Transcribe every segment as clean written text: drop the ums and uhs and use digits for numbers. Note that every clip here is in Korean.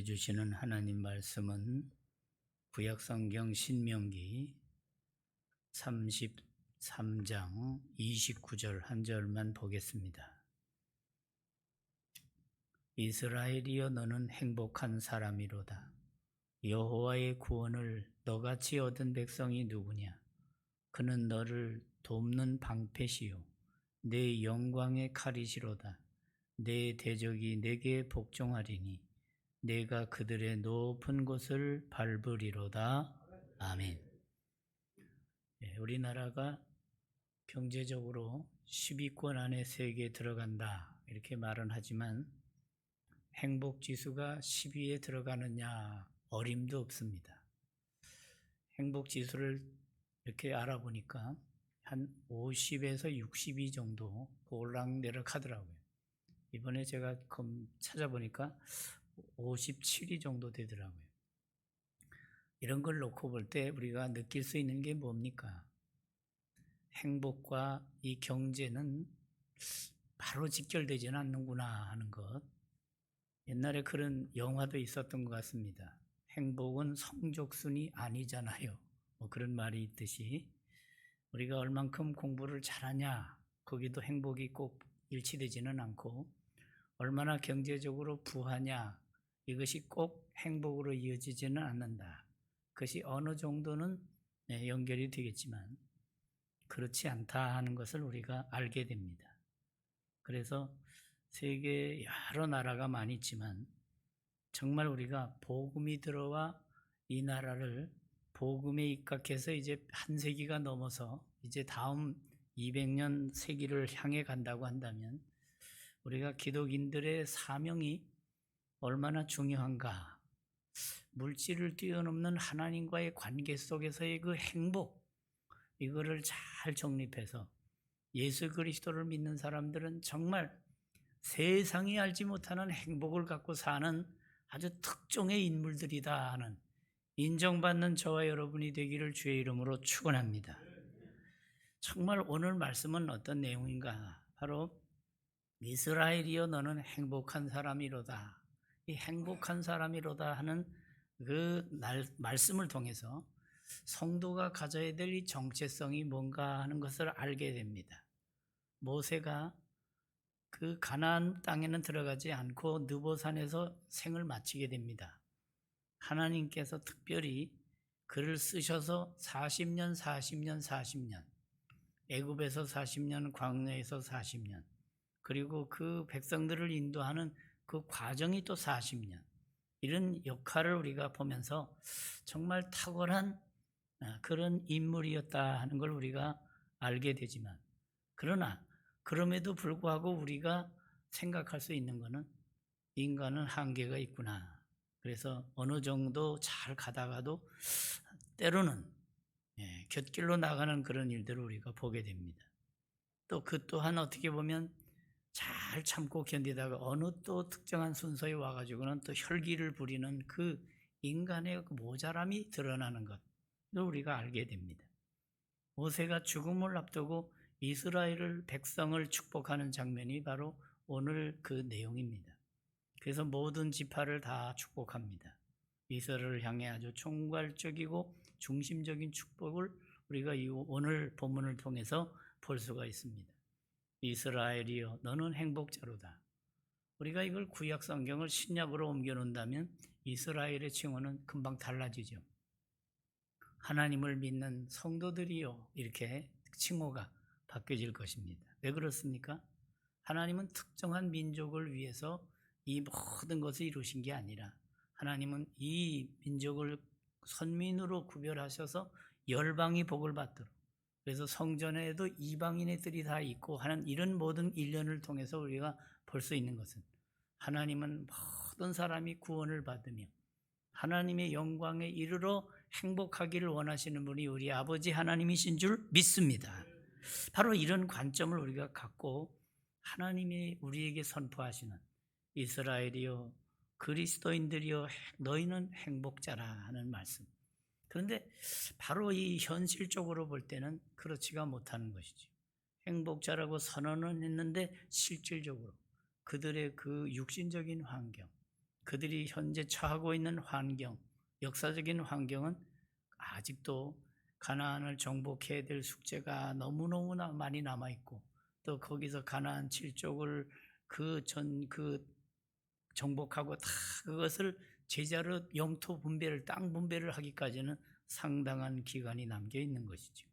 주시는 하나님 말씀은 구약성경 신명기 33장 29절 한 절만 보겠습니다. 이스라엘이여 너는 행복한 사람이로다. 여호와의 구원을 너같이 얻은 백성이 누구냐? 그는 너를 돕는 방패시요 내 영광의 칼이시로다. 내 대적이 내게 복종하리니 내가 그들의 높은 곳을 밟으리로다. 아멘. 우리나라가 경제적으로 10위권 안에 세계에 들어간다 이렇게 말은 하지만 행복지수가 10위에 들어가느냐 어림도 없습니다. 행복지수를 이렇게 알아보니까 한 50에서 62 정도 오락내락 하더라고요. 이번에 제가 찾아보니까 57위 정도 되더라고요. 이런 걸 놓고 볼 때 우리가 느낄 수 있는 게 뭡니까? 행복과 이 경제는 바로 직결되지는 않는구나 하는 것. 옛날에 그런 영화도 있었던 것 같습니다. 행복은 성적순이 아니잖아요. 그런 말이 있듯이 우리가 얼만큼 공부를 잘하냐 거기도 행복이 꼭 일치되지는 않고 얼마나 경제적으로 부하냐 이것이 꼭 행복으로 이어지지는 않는다. 그것이 어느 정도는 연결이 되겠지만 그렇지 않다 하는 것을 우리가 알게 됩니다. 그래서 세계에 여러 나라가 많이 있지만 정말 우리가 복음이 들어와 이 나라를 복음에 입각해서 이제 한 세기가 넘어서 이제 다음 200년 세기를 향해 간다고 한다면 우리가 기독인들의 사명이 얼마나 중요한가. 물질을 뛰어넘는 하나님과의 관계 속에서의 그 행복, 이거를 잘 정립해서 예수 그리스도를 믿는 사람들은 정말 세상이 알지 못하는 행복을 갖고 사는 아주 특종의 인물들이다 하는 인정받는 저와 여러분이 되기를 주의 이름으로 축원합니다. 정말 오늘 말씀은 어떤 내용인가? 바로 이스라엘이여 너는 행복한 사람이로다. 이 행복한 사람이로다 하는 그 말씀을 통해서 성도가 가져야 될 이 정체성이 뭔가 하는 것을 알게 됩니다. 모세가 그 가나안 땅에는 들어가지 않고 느보산에서 생을 마치게 됩니다. 하나님께서 특별히 그를 쓰셔서 40년 애굽에서 40년 광야에서 40년 그리고 그 백성들을 인도하는 그 과정이 또 40년 이런 역할을 우리가 보면서 정말 탁월한 그런 인물이었다 하는 걸 우리가 알게 되지만 그러나 그럼에도 불구하고 우리가 생각할 수 있는 것은 인간은 한계가 있구나. 그래서 어느 정도 잘 가다가도 때로는 곁길로 나가는 그런 일들을 우리가 보게 됩니다. 또 그 또한 어떻게 보면 잘 참고 견디다가 어느 또 특정한 순서에 와가지고는 또 혈기를 부리는 그 인간의 그 모자람이 드러나는 것을 우리가 알게 됩니다. 모세가 죽음을 앞두고 이스라엘을 백성을 축복하는 장면이 바로 오늘 그 내용입니다. 그래서 모든 지파를 다 축복합니다. 이스라엘을 향해 아주 총괄적이고 중심적인 축복을 우리가 이 오늘 본문을 통해서 볼 수가 있습니다. 이스라엘이여 너는 행복자로다. 우리가 이걸 구약 성경을 신약으로 옮겨 놓는다면 이스라엘의 칭호는 금방 달라지죠. 하나님을 믿는 성도들이요 이렇게 칭호가 바뀌어질 것입니다. 왜 그렇습니까? 하나님은 특정한 민족을 위해서 이 모든 것을 이루신 게 아니라 하나님은 이 민족을 선민으로 구별하셔서 열방이 복을 받도록 그래서 성전에도 이방인의 뜰이 다 있고 하는 이런 모든 일련을 통해서 우리가 볼 수 있는 것은 하나님은 모든 사람이 구원을 받으며 하나님의 영광에 이르러 행복하기를 원하시는 분이 우리 아버지 하나님이신 줄 믿습니다. 바로 이런 관점을 우리가 갖고 하나님이 우리에게 선포하시는 이스라엘이여 그리스도인들이여 너희는 행복자라 하는 말씀. 그런데 바로 이 현실적으로 볼 때는 그렇지가 못하는 것이죠. 행복자라고 선언은 했는데 실질적으로 그들의 그 육신적인 환경 그들이 현재 처하고 있는 환경, 역사적인 환경은 아직도 가나안을 정복해야 될 숙제가 너무너무나 많이 남아있고, 또 거기서 가나안 7족을 그 정복하고 다 그것을 제자로 영토 분배를, 땅 분배를 하기까지는 상당한 기간이 남겨 있는 것이죠.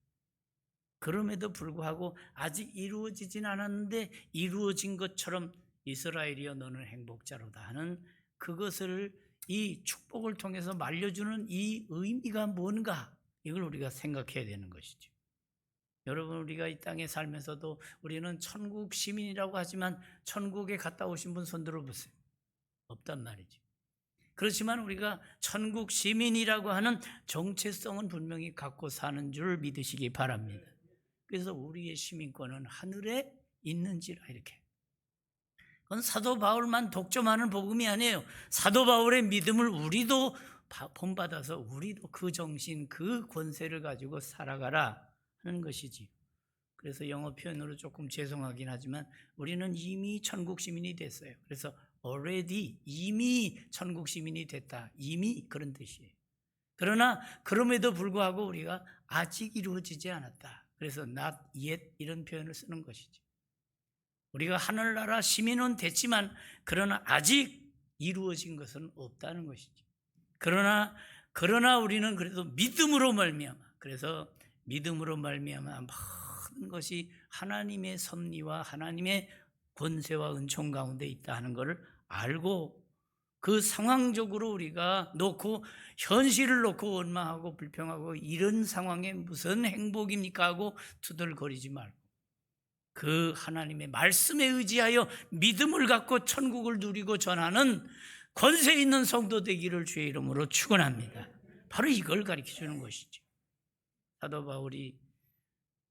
그럼에도 불구하고 아직 이루어지진 않았는데 이루어진 것처럼 이스라엘이여 너는 행복자로다 하는 그것을, 이 축복을 통해서 말려주는 이 의미가 뭔가, 이걸 우리가 생각해야 되는 것이죠. 여러분, 우리가 이 땅에 살면서도 우리는 천국 시민이라고 하지만 천국에 갔다 오신 분 손 들어보세요. 없단 말이죠. 그렇지만 우리가 천국 시민이라고 하는 정체성은 분명히 갖고 사는 줄 믿으시기 바랍니다. 그래서 우리의 시민권은 하늘에 있는지라, 이렇게. 그건 사도 바울만 독점하는 복음이 아니에요. 사도 바울의 믿음을 우리도 본받아서 우리도 그 정신, 그 권세를 가지고 살아가라 하는 것이지. 그래서 영어 표현으로 조금 죄송하긴 하지만 우리는 이미 천국 시민이 됐어요. 그래서 already, 이미 천국 시민이 됐다, 이미, 그런 뜻이에요. 그러나 그럼에도 불구하고 우리가 아직 이루어지지 않았다. 그래서 not yet, 이런 표현을 쓰는 것이죠. 우리가 하늘나라 시민은 됐지만 그러나 아직 이루어진 것은 없다는 것이죠. 그러나 우리는 그래도 믿음으로 말미암아, 그래서 믿음으로 말미암아 모든 것이 하나님의 섭리와 하나님의 권세와 은총 가운데 있다 하는 것을 알고, 그 상황적으로 우리가 놓고, 현실을 놓고 원망하고 불평하고 이런 상황에 무슨 행복입니까 하고 투덜거리지 말고, 그 하나님의 말씀에 의지하여 믿음을 갖고 천국을 누리고 전하는 권세 있는 성도 되기를 주의 이름으로 축원합니다. 바로 이걸 가르쳐 주는 것이죠. 사도 바울이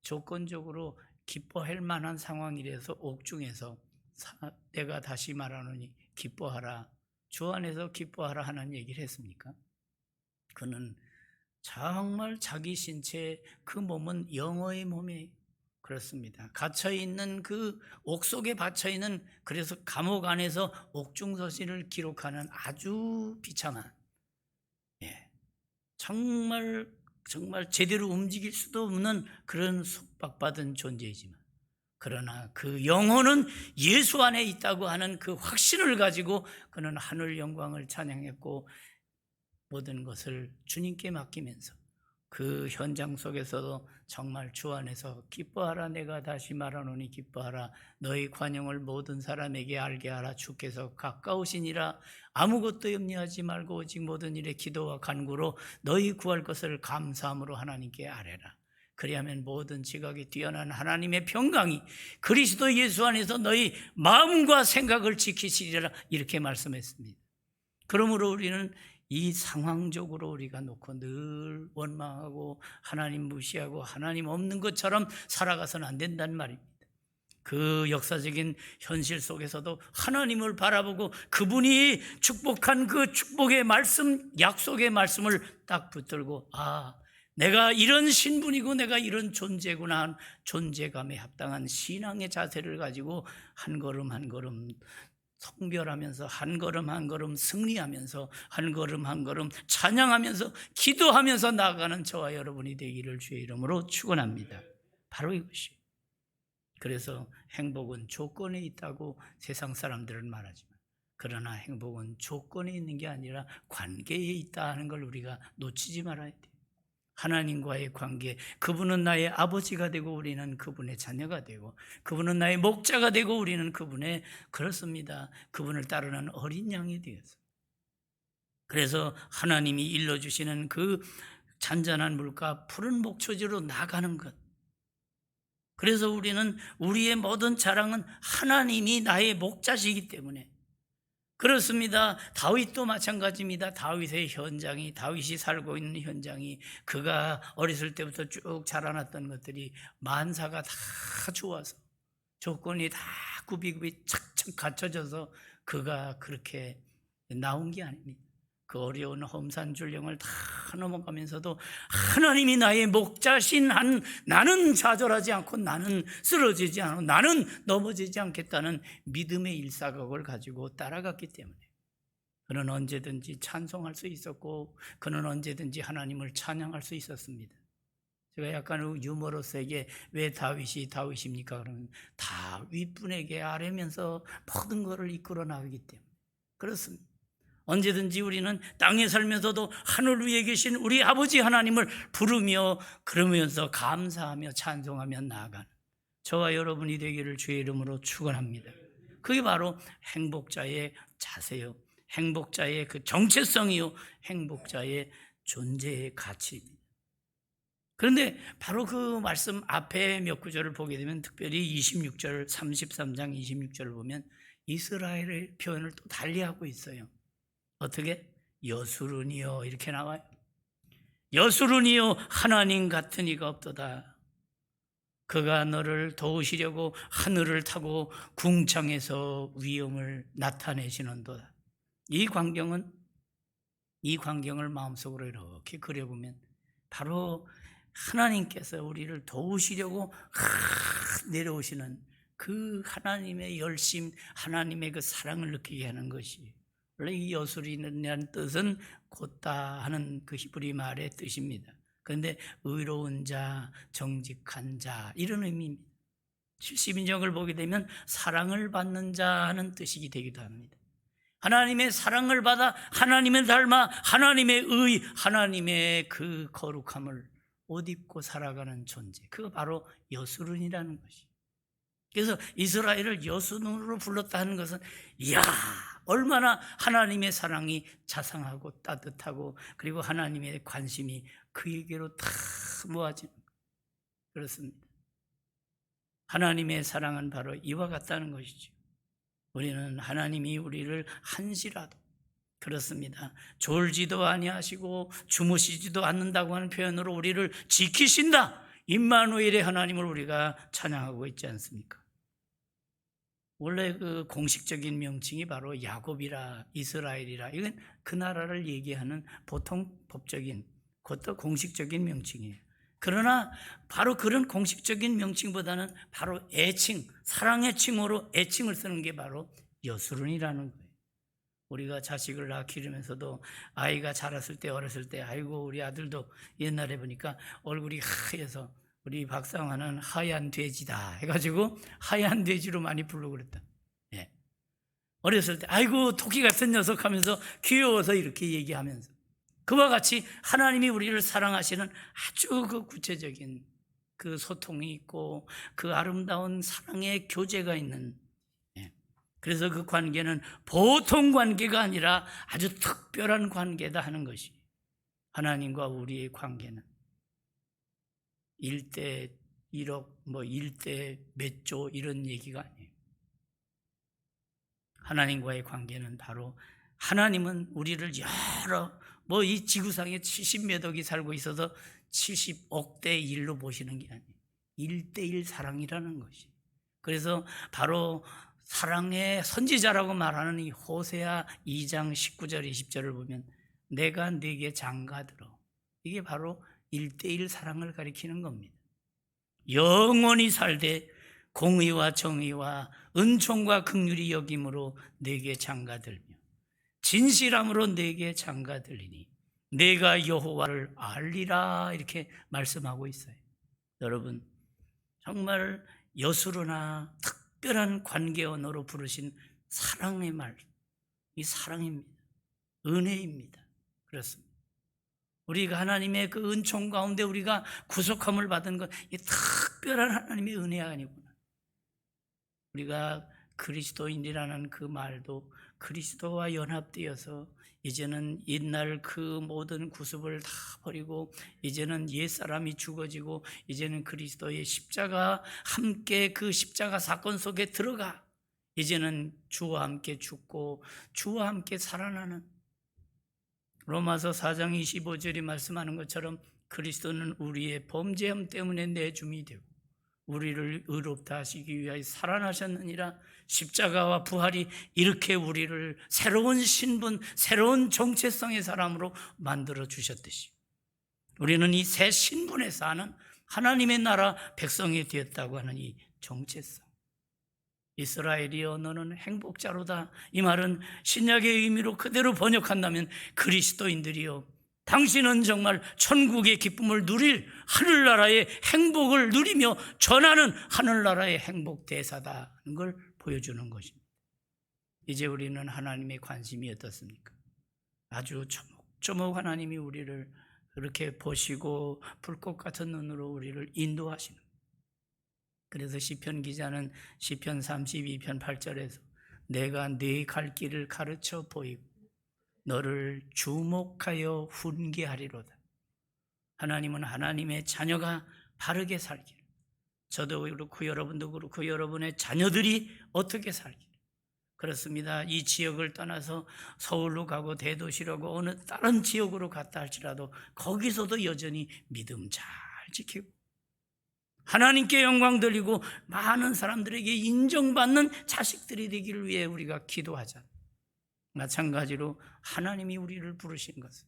조건적으로 기뻐할 만한 상황이라서 옥중에서 내가 다시 말하노니 기뻐하라, 주 안에서 기뻐하라 하는 얘기를 했습니까? 그는 정말 자기 신체, 그 몸은 영어의 몸이에요. 그렇습니다. 갇혀있는 그 옥 속에 받쳐있는, 그래서 감옥 안에서 옥중서신을 기록하는 아주 비참한, 정말 제대로 움직일 수도 없는 그런 속박받은 존재이지만, 그러나 그 영혼은 예수 안에 있다고 하는 그 확신을 가지고 그는 하늘 영광을 찬양했고 모든 것을 주님께 맡기면서 그 현장 속에서도 정말 주 안에서 기뻐하라, 내가 다시 말하노니 기뻐하라, 너희 관용을 모든 사람에게 알게 하라, 주께서 가까우시니라, 아무것도 염려하지 말고 오직 모든 일에 기도와 간구로 너희 구할 것을 감사함으로 하나님께 아뢰라. 그리하면 모든 지각에 뛰어난 하나님의 평강이 그리스도 예수 안에서 너희 마음과 생각을 지키시리라, 이렇게 말씀했습니다. 그러므로 우리는 이 상황적으로 우리가 놓고 늘 원망하고 하나님 무시하고 하나님 없는 것처럼 살아가서는 안 된다는 말입니다. 그 역사적인 현실 속에서도 하나님을 바라보고 그분이 축복한 그 축복의 말씀, 약속의 말씀을 딱 붙들고, 내가 이런 신분이고 내가 이런 존재구나 하는 존재감에 합당한 신앙의 자세를 가지고 한 걸음 한 걸음 성별하면서, 한 걸음 한 걸음 승리하면서, 한 걸음 한 걸음 찬양하면서 기도하면서 나아가는 저와 여러분이 되기를 주의 이름으로 축원합니다. 바로 이것이. 그래서 행복은 조건에 있다고 세상 사람들은 말하지만, 그러나 행복은 조건에 있는 게 아니라 관계에 있다 하는 걸 우리가 놓치지 말아야 돼요. 하나님과의 관계, 그분은 나의 아버지가 되고 우리는 그분의 자녀가 되고, 그분은 나의 목자가 되고 우리는 그분의, 그렇습니다, 그분을 따르는 어린 양이 되어서, 그래서 하나님이 일러주시는 그 잔잔한 물가 푸른 목초지로 나가는 것. 그래서 우리는 우리의 모든 자랑은 하나님이 나의 목자시기 때문에, 그렇습니다. 다윗도 마찬가지입니다. 다윗의 현장이, 다윗이 살고 있는 현장이, 그가 어렸을 때부터 쭉 자라났던 것들이 만사가 다 좋아서, 조건이 다 구비구비 착착 갖춰져서 그가 그렇게 나온 게 아닙니다. 그 어려운 험산 줄령을 다 넘어가면서도 하나님이 나의 목자신 한, 나는 좌절하지 않고 나는 쓰러지지 않고 나는 넘어지지 않겠다는 믿음의 일사각을 가지고 따라갔기 때문에, 그는 언제든지 찬송할 수 있었고 그는 언제든지 하나님을 찬양할 수 있었습니다. 제가 약간 유머러스에게 왜 다윗이 다윗입니까? 그러면 다윗분에게 아뢰면서 모든 것을 이끌어 나가기 때문에 그렇습니다. 언제든지 우리는 땅에 살면서도 하늘 위에 계신 우리 아버지 하나님을 부르며 그러면서 감사하며 찬송하며 나아가는 저와 여러분이 되기를 주의 이름으로 축원합니다. 그게 바로 행복자의 자세요, 행복자의 그 정체성이요, 행복자의 존재의 가치입니다. 그런데 바로 그 말씀 앞에 몇 구절을 보게 되면 특별히 26절, 33장 26절을 보면 이스라엘의 표현을 또 달리하고 있어요. 어떻게? 여수르니여 이렇게 나와요. 여수르니여 하나님 같은 이가 없도다. 그가 너를 도우시려고 하늘을 타고 궁창에서 위엄을 나타내시는도다. 이 광경을 마음속으로 이렇게 그려보면 바로 하나님께서 우리를 도우시려고 내려오시는 그 하나님의 열심, 하나님의 그 사랑을 느끼게 하는 것이 원래 이 여수리라는 뜻은 곧다 하는 그 히브리 말의 뜻입니다. 그런데 의로운 자, 정직한 자 이런 의미입니다. 70인역을 보게 되면 사랑을 받는 자 하는 뜻이 되기도 합니다. 하나님의 사랑을 받아 하나님을 닮아 하나님의 의, 하나님의 그 거룩함을 옷 입고 살아가는 존재, 그거 바로 여수른이라는 것이. 그래서 이스라엘을 여수눈으로 불렀다 하는 것은 이야 얼마나 하나님의 사랑이 자상하고 따뜻하고 그리고 하나님의 관심이 그에게로 다 모아지는 것. 그렇습니다. 하나님의 사랑은 바로 이와 같다는 것이죠. 우리는 하나님이 우리를 한시라도, 그렇습니다, 졸지도 아니하시고 주무시지도 않는다고 하는 표현으로 우리를 지키신다, 임마누엘의 하나님을 우리가 찬양하고 있지 않습니까? 원래 그 공식적인 명칭이 바로 야곱이라 이스라엘이라, 이건 그 나라를 얘기하는 보통 법적인, 그것도 공식적인 명칭이에요. 그러나 바로 그런 공식적인 명칭보다는 바로 애칭, 사랑의 칭호로 애칭을 쓰는 게 바로 여수른이라는 거예요. 우리가 자식을 낳아 기르면서도 아이가 자랐을 때, 어렸을 때, 아이고 우리 아들도 옛날에 보니까 얼굴이 하얘서 우리 박상환은 하얀 돼지다 해가지고 하얀 돼지로 많이 부르고 그랬다. 예. 어렸을 때 아이고 토끼 같은 녀석 하면서 귀여워서 이렇게 얘기하면서, 그와 같이 하나님이 우리를 사랑하시는 아주 그 구체적인 그 소통이 있고 그 아름다운 사랑의 교제가 있는, 그래서 그 관계는 보통 관계가 아니라 아주 특별한 관계다 하는 것이, 하나님과 우리의 관계는 1대 1억, 1대 몇 조 이런 얘기가 아니에요. 하나님과의 관계는 바로, 하나님은 우리를 이 지구상에 70몇 억이 살고 있어서 70억 대 1로 보시는 게 아니에요. 1대1 사랑이라는 것이. 그래서 바로 사랑의 선지자라고 말하는 이 호세아 2장 19절 20절을 보면 내가 네게 장가들어, 이게 바로 1대1 사랑을 가리키는 겁니다. 영원히 살되 공의와 정의와 은총과 긍휼이 여김으로 네게 장가들며 진실함으로 네게 장가들리니 내가 여호와를 알리라, 이렇게 말씀하고 있어요. 여러분, 정말 여수로나 특별한 관계 언어로 부르신 사랑의 말, 이 사랑입니다. 은혜입니다. 그렇습니다. 우리가 하나님의 그 은총 가운데 우리가 구속함을 받은 것, 이 특별한 하나님의 은혜가 아니구나. 우리가 그리스도인이라는 그 말도 그리스도와 연합되어서 이제는 옛날 그 모든 구습을 다 버리고 이제는 옛사람이 죽어지고 이제는 그리스도의 십자가 함께 그 십자가 사건 속에 들어가 이제는 주와 함께 죽고 주와 함께 살아나는, 로마서 4장 25절이 말씀하는 것처럼 그리스도는 우리의 범죄함 때문에 내줌이 되고 우리를 의롭다 하시기 위하여 살아나셨느니라. 십자가와 부활이 이렇게 우리를 새로운 신분, 새로운 정체성의 사람으로 만들어 주셨듯이 우리는 이 새 신분에 사는 하나님의 나라 백성이 되었다고 하는 이 정체성, 이스라엘이여 너는 행복자로다. 이 말은 신약의 의미로 그대로 번역한다면 그리스도인들이여 당신은 정말 천국의 기쁨을 누릴 하늘나라의 행복을 누리며 전하는 하늘나라의 행복 대사다는 걸 보여주는 것입니다. 이제 우리는 하나님의 관심이 어떻습니까? 아주 조목조목 하나님이 우리를 그렇게 보시고 불꽃 같은 눈으로 우리를 인도하시는. 그래서 시편 기자는 시편 32편 8절에서 내가 네 갈 길을 가르쳐 보이고 너를 주목하여 훈계하리로다. 하나님은 하나님의 자녀가 바르게 살기를, 저도 그렇고 여러분도 그렇고 여러분의 자녀들이 어떻게 살기를. 그렇습니다. 이 지역을 떠나서 서울로 가고 대도시로 가고 어느 다른 지역으로 갔다 할지라도 거기서도 여전히 믿음 잘 지키고 하나님께 영광 돌리고 많은 사람들에게 인정받는 자식들이 되기를 위해 우리가 기도하자. 마찬가지로 하나님이 우리를 부르신 것은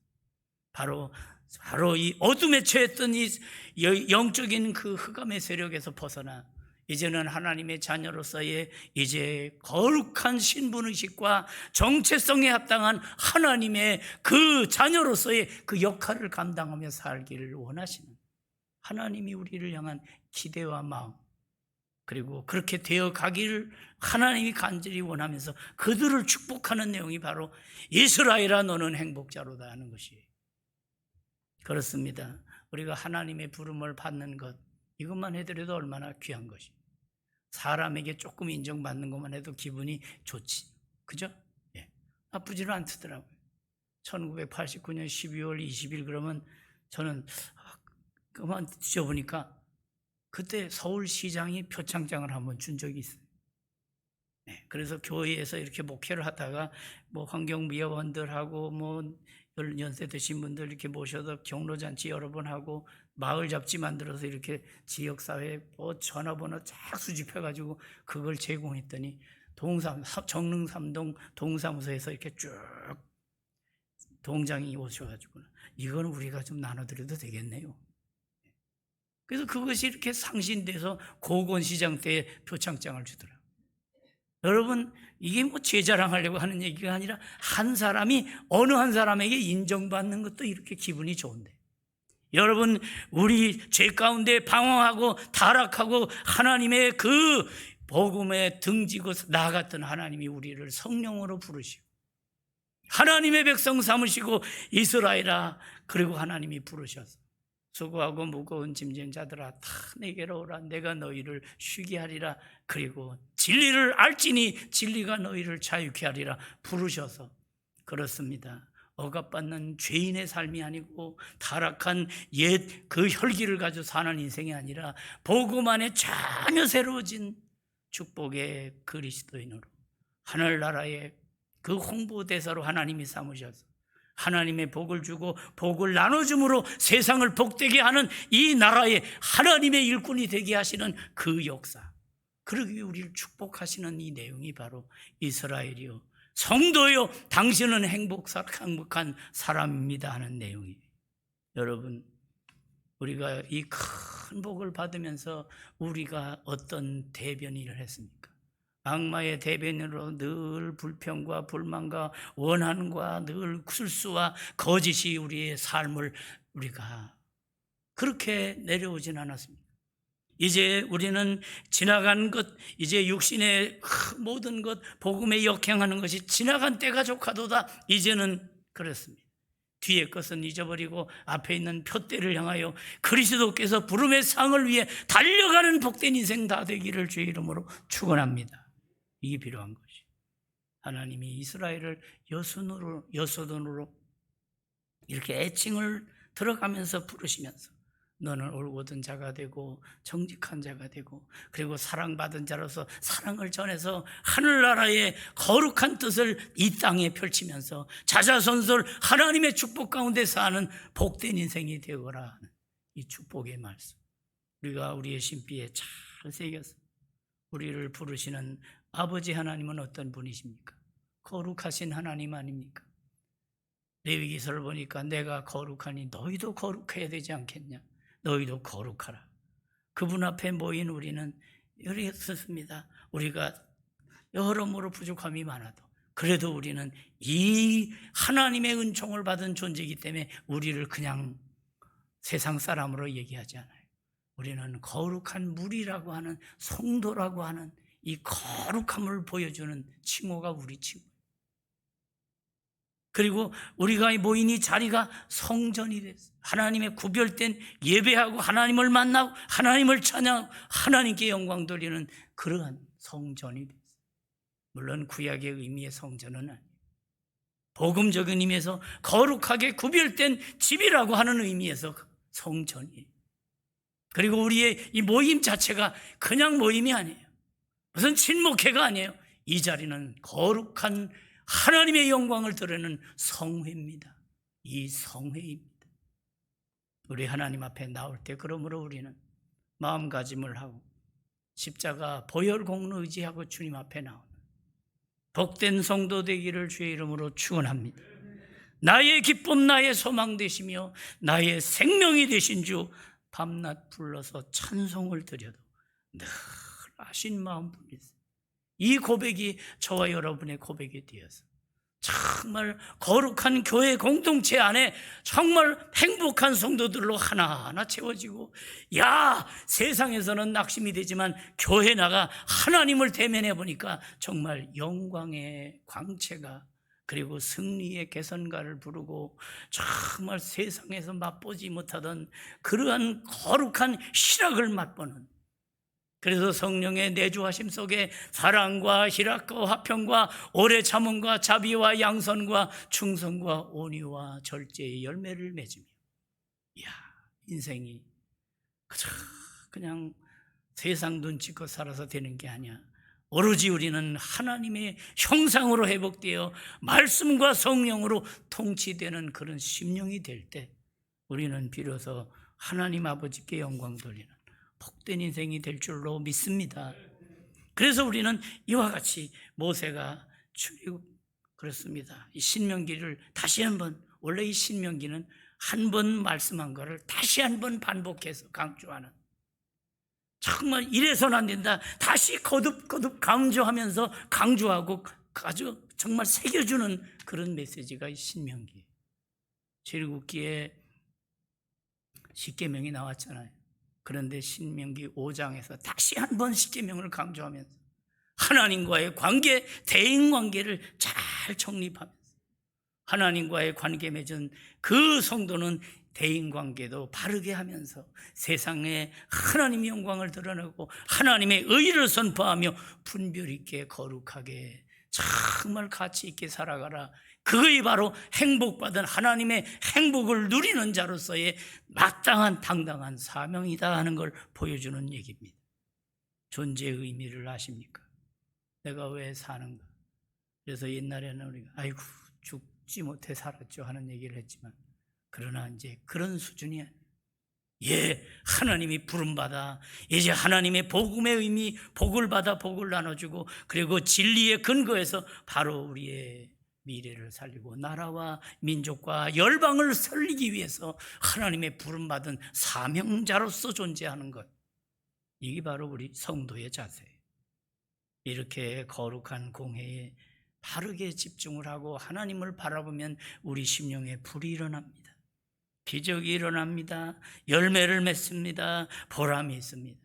바로 이 어둠에 처했던 이 영적인 그 흑암의 세력에서 벗어나 이제는 하나님의 자녀로서의 이제 거룩한 신분의식과 정체성에 합당한 하나님의 그 자녀로서의 그 역할을 감당하며 살기를 원하시는 하나님이 우리를 향한 기대와 마음, 그리고 그렇게 되어 가기를 하나님이 간절히 원하면서 그들을 축복하는 내용이 바로 이스라엘아 너는 행복자로다 하는 것이에요. 그렇습니다. 우리가 하나님의 부름을 받는 것, 이것만 해더라도 얼마나 귀한 것이에요. 사람에게 조금 인정받는 것만 해도 기분이 좋지, 그죠? 예. 나쁘지는 않더라고요. 1989년 12월 20일 그러면 저는 그만 뒤져보니까 그때 서울시장이 표창장을 한번 준 적이 있어요. 네, 그래서 교회에서 이렇게 목회를 하다가 뭐 환경미화원들하고 뭐 연세 드신 분들 이렇게 모셔서 경로잔치 여러 번 하고 마을 잡지 만들어서 이렇게 지역사회에 뭐 전화번호 쫙 수집해가지고 그걸 제공했더니 정릉 3동 동사무소에서 이렇게 쭉 동장이 오셔가지고 이건 우리가 좀 나눠드려도 되겠네요. 그래서 그것이 이렇게 상신돼서 고건시장 때에 표창장을 주더라고요. 여러분, 이게 뭐 제 자랑하려고 하는 얘기가 아니라 한 사람이 어느 한 사람에게 인정받는 것도 이렇게 기분이 좋은데, 여러분, 우리 죄 가운데 방황하고 타락하고 하나님의 그 복음에 등지고 나아갔던 하나님이 우리를 성령으로 부르시고 하나님의 백성 삼으시고 이스라엘아, 그리고 하나님이 부르셔서 수고하고 무거운 짐진 자들아 다 내게로 오라. 내가 너희를 쉬게 하리라. 그리고 진리를 알지니 진리가 너희를 자유케 하리라 부르셔서, 그렇습니다. 억압받는 죄인의 삶이 아니고 타락한 옛 그 혈기를 가지고 사는 인생이 아니라 복음 안에 전혀 새로워진 축복의 그리스도인으로 하늘나라의 그 홍보대사로 하나님이 삼으셔서 하나님의 복을 주고 복을 나눠줌으로 세상을 복되게 하는 이 나라의 하나님의 일꾼이 되게 하시는 그 역사, 그러기 우리를 축복하시는 이 내용이 바로 이스라엘이요 성도요 당신은 행복한 사람입니다 하는 내용이에요. 여러분, 우리가 이 큰 복을 받으면서 우리가 어떤 대변인을 했습니까? 악마의 대변인으로 늘 불평과 불만과 원한과 늘 술수와 거짓이 우리의 삶을 우리가 그렇게 내려오진 않았습니다. 이제 우리는 지나간 것, 이제 육신의 모든 것, 복음에 역행하는 것이 지나간 때가 조카도다. 이제는 그렇습니다. 뒤의 것은 잊어버리고 앞에 있는 표대를 향하여 그리스도께서 부름의 상을 위해 달려가는 복된 인생 다 되기를 주의 이름으로 축원합니다. 이게 필요한 것이, 하나님이 이스라엘을 여소돈으로 이렇게 애칭을 들어가면서 부르시면서 너는 올곧은 자가 되고 정직한 자가 되고 그리고 사랑받은 자로서 사랑을 전해서 하늘나라의 거룩한 뜻을 이 땅에 펼치면서 자자손손 하나님의 축복 가운데 사는 복된 인생이 되어라 하는 이 축복의 말씀, 우리가 우리의 심비에 잘 새겨서 우리를 부르시는 아버지 하나님은 어떤 분이십니까? 거룩하신 하나님 아닙니까? 레위기서를 보니까 내가 거룩하니 너희도 거룩해야 되지 않겠냐? 너희도 거룩하라. 그분 앞에 모인 우리는 이렇습니다. 우리가 여러모로 부족함이 많아도 그래도 우리는 이 하나님의 은총을 받은 존재이기 때문에 우리를 그냥 세상 사람으로 얘기하지 않아요. 우리는 거룩한 무리라고 하는, 성도라고 하는 이 거룩함을 보여주는 칭호가 우리 칭호. 그리고 우리가 모인 이 자리가 성전이 됐어요. 하나님의 구별된, 예배하고 하나님을 만나고 하나님을 찬양하고 하나님께 영광 돌리는 그러한 성전이 됐어요. 물론 구약의 의미의 성전은 아니에요. 복음적인 의미에서 거룩하게 구별된 집이라고 하는 의미에서 성전이에요. 그리고 우리의 이 모임 자체가 그냥 모임이 아니에요. 무슨 친목회가 아니에요. 이 자리는 거룩한 하나님의 영광을 드러내는 성회입니다. 이 성회입니다. 우리 하나님 앞에 나올 때 그러므로 우리는 마음가짐을 하고 십자가 보혈공로 의지하고 주님 앞에 나오는 복된 성도 되기를 주의 이름으로 축원합니다. 나의 기쁨, 나의 소망 되시며 나의 생명이 되신 주 밤낮 불러서 찬송을 드려도 늘 아신 마음 뿐이세요. 이 고백이 저와 여러분의 고백이 되어서 정말 거룩한 교회 공동체 안에 정말 행복한 성도들로 하나하나 채워지고, 야, 세상에서는 낙심이 되지만 교회 나가 하나님을 대면해 보니까 정말 영광의 광채가, 그리고 승리의 개선가를 부르고 정말 세상에서 맛보지 못하던 그러한 거룩한 희락을 맛보는, 그래서 성령의 내주하심 속에 사랑과 희락과 화평과 오래 참음과 자비와 양선과 충성과 온유와 절제의 열매를 맺으며, 이야, 인생이 그냥 세상 눈치껏 살아서 되는 게 아니야. 오로지 우리는 하나님의 형상으로 회복되어 말씀과 성령으로 통치되는 그런 심령이 될 때 우리는 비로소 하나님 아버지께 영광 돌리는 복된 인생이 될 줄로 믿습니다. 그래서 우리는 이와 같이 모세가 출애굽, 그렇습니다. 이 신명기를 다시 한번, 원래 이 신명기는 한 번 말씀한 거를 다시 한번 반복해서 강조하는, 정말 이래서는 안 된다, 다시 거듭거듭 강조하고 아주 정말 새겨주는 그런 메시지가 이 신명기. 출애굽기에 십계명이 나왔잖아요. 그런데 신명기 5장에서 다시 한번 십계명을 강조하면서 하나님과의 관계, 대인관계를 잘 정립하면서 하나님과의 관계 맺은 그 성도는 대인관계도 바르게 하면서 세상에 하나님의 영광을 드러내고 하나님의 의를 선포하며 분별 있게 거룩하게 정말 가치 있게 살아가라. 그것이 바로 행복받은 하나님의 행복을 누리는 자로서의 마땅한 당당한 사명이다 하는 걸 보여주는 얘기입니다. 존재의 의미를 아십니까? 내가 왜 사는가? 그래서 옛날에는 우리가 아이고 죽지 못해 살았죠 하는 얘기를 했지만, 그러나 이제 그런 수준이, 예, 하나님이 부름받아 이제 하나님의 복음의 의미, 복을 받아 복을 나눠주고, 그리고 진리의 근거에서 바로 우리의 미래를 살리고 나라와 민족과 열방을 살리기 위해서 하나님의 부름받은 사명자로서 존재하는 것, 이게 바로 우리 성도의 자세예요. 이렇게 거룩한 공회에 바르게 집중을 하고 하나님을 바라보면 우리 심령에 불이 일어납니다. 기적이 일어납니다. 열매를 맺습니다. 보람이 있습니다.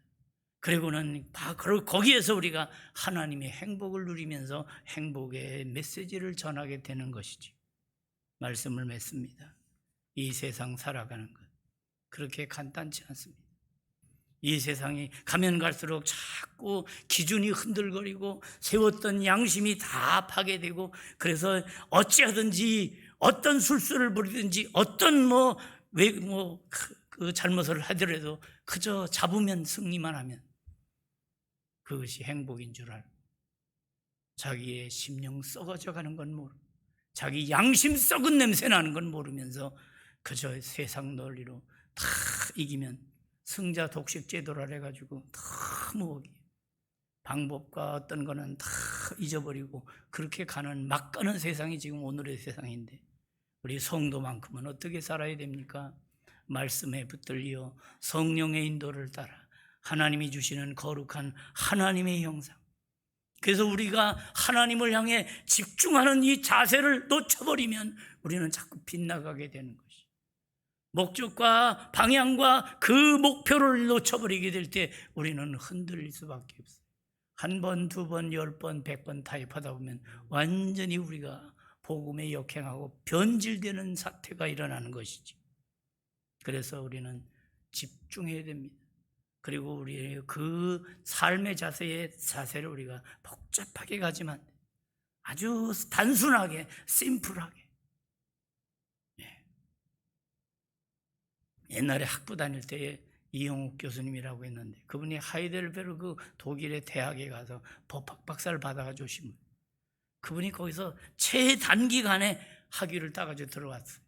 그리고는 거기에서 우리가 하나님의 행복을 누리면서 행복의 메시지를 전하게 되는 것이지. 말씀을 맺습니다. 이 세상 살아가는 것 그렇게 간단치 않습니다. 이 세상이 가면 갈수록 자꾸 기준이 흔들거리고 세웠던 양심이 다 파괴되고, 그래서 어찌하든지 어떤 술수를 부리든지 어떤 그 잘못을 하더라도 그저 잡으면 승리만 하면 그것이 행복인 줄 알고, 자기의 심령 썩어져 가는 건 모르고 자기 양심 썩은 냄새 나는 건 모르면서 그저 세상 논리로 다 이기면 승자 독식 제도라 해가지고 너무 방법과 어떤 거는 다 잊어버리고 그렇게 가는 막 가는 세상이 지금 오늘의 세상인데, 우리 성도만큼은 어떻게 살아야 됩니까? 말씀에 붙들려 성령의 인도를 따라 하나님이 주시는 거룩한 하나님의 형상, 그래서 우리가 하나님을 향해 집중하는 이 자세를 놓쳐버리면 우리는 자꾸 빗나가게 되는 것이, 목적과 방향과 그 목표를 놓쳐버리게 될 때 우리는 흔들릴 수밖에 없어요. 한 번, 두 번, 10번, 100번 타협하다 보면 완전히 우리가 복음에 역행하고 변질되는 사태가 일어나는 것이지. 그래서 우리는 집중해야 됩니다. 그리고 우리의 그 삶의 자세를 우리가 복잡하게 가지만 아주 단순하게, 심플하게. 옛날에 학부 다닐 때에 이영욱 교수님이라고 했는데, 그분이 하이델베르그 독일의 대학에 가서 법학 박사를 받아가지고 오신 분. 그분이 거기서 최단기간에 학위를 따가지고 들어왔어요.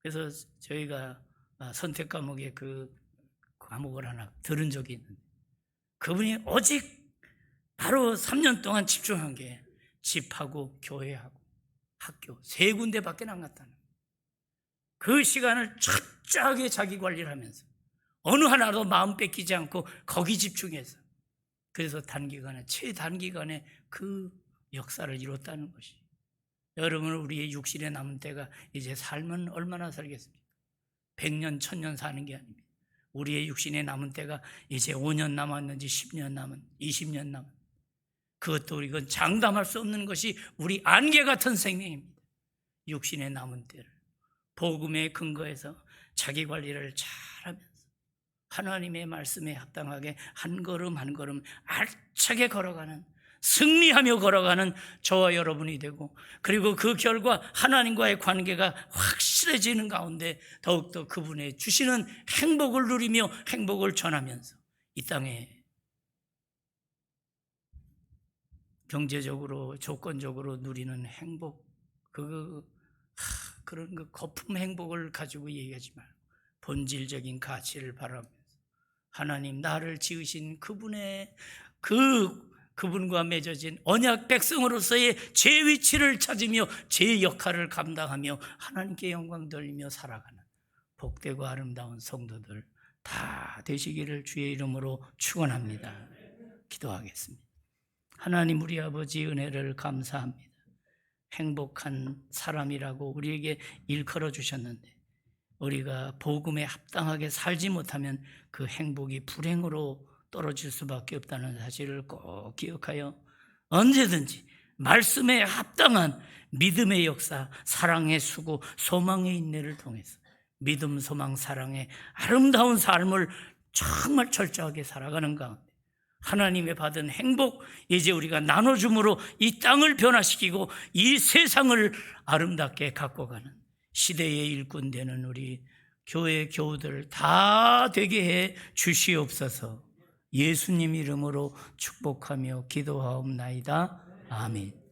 그래서 저희가 선택 과목에 그 과목을 하나 들은 적이 있는데, 그분이 오직 바로 3년 동안 집중한 게 집하고 교회하고 학교 3군데밖에 안 갔다는 거예요. 그 시간을 철저하게 자기 관리를 하면서 어느 하나도 마음 뺏기지 않고 거기 집중해서, 그래서 단기간에, 최단기간에 그 역사를 이뤘다는 것이. 여러분, 우리의 육신에 남은 때가 이제 살면 얼마나 살겠습니까? 100년, 1000년 사는 게 아닙니다. 우리의 육신에 남은 때가 이제 5년 남았는지 10년 남은, 20년 남은, 그것도 이건 장담할 수 없는 것이 우리 안개 같은 생명입니다. 육신에 남은 때를 복음에 근거해서 자기 관리를 잘하면서 하나님의 말씀에 합당하게 한 걸음 한 걸음 알차게 걸어가는, 승리하며 걸어가는 저와 여러분이 되고, 그리고 그 결과 하나님과의 관계가 확실해지는 가운데 더욱더 그분의 주시는 행복을 누리며 행복을 전하면서 이 땅에 경제적으로 조건적으로 누리는 행복, 그런 그 거품 행복을 가지고 얘기하지 말고 본질적인 가치를 바라면서 하나님, 나를 지으신 그분과 맺어진 언약 백성으로서의 제 위치를 찾으며 제 역할을 감당하며 하나님께 영광 돌리며 살아가는 복되고 아름다운 성도들 다 되시기를 주의 이름으로 축원합니다. 기도하겠습니다. 하나님, 우리 아버지 은혜를 감사합니다. 행복한 사람이라고 우리에게 일컬어 주셨는데, 우리가 복음에 합당하게 살지 못하면 그 행복이 불행으로 떨어질 수밖에 없다는 사실을 꼭 기억하여 언제든지 말씀에 합당한 믿음의 역사, 사랑의 수고, 소망의 인내를 통해서 믿음, 소망, 사랑의 아름다운 삶을 정말 철저하게 살아가는 가운데 하나님의 받은 행복, 이제 우리가 나눠줌으로 이 땅을 변화시키고 이 세상을 아름답게 갖고 가는 시대의 일꾼 되는 우리 교회 교우들 다 되게 해 주시옵소서. 예수님 이름으로 축복하며 기도하옵나이다. 아멘.